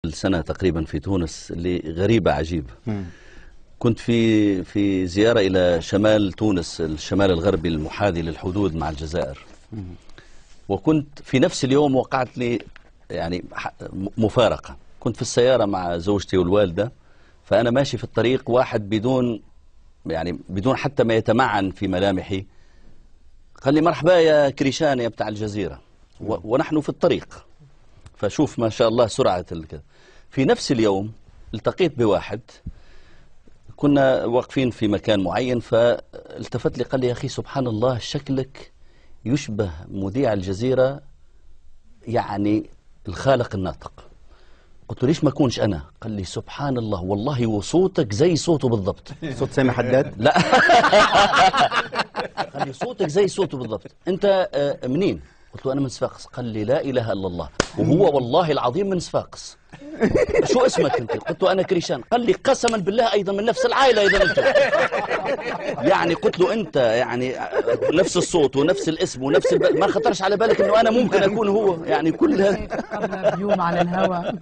قبل سنة تقريبا في تونس اللي غريبة عجيبة. كنت في زيارة إلى شمال تونس، الشمال الغربي المحاذي للحدود مع الجزائر. وكنت في نفس اليوم وقعت لي يعني مفارقة. كنت في السيارة مع زوجتي والوالدة، فأنا ماشي في الطريق، واحد بدون حتى ما يتمعن في ملامحي قال لي مرحبا يا كريشان يا بتاع الجزيرة، ونحن في الطريق. فشوف ما شاء الله سرعة كذا. في نفس اليوم التقيت بواحد، كنا واقفين في مكان معين، فالتفت لي قال لي يا أخي سبحان الله شكلك يشبه مذيع الجزيرة، يعني الخالق الناطق. قلت له ليش ما أكونش أنا؟ قال لي سبحان الله والله وصوتك زي صوته بالضبط. صوت سامي حداد؟ لا قال لي صوتك زي صوته بالضبط. أنت منين؟ قلت له أنا من صفاقس. قال لي لا إله إلا الله، وهو والله العظيم من صفاقس. شو اسمك أنت؟ قلت له أنا كريشان. قال لي قسما بالله أيضا من نفس العائلة أيضا أنت. يعني قلت له أنت يعني نفس الصوت ونفس الاسم ونفس ما خطرش على بالك أنه أنا ممكن أكون هو؟ يعني كل قبل بيوم على الهواء.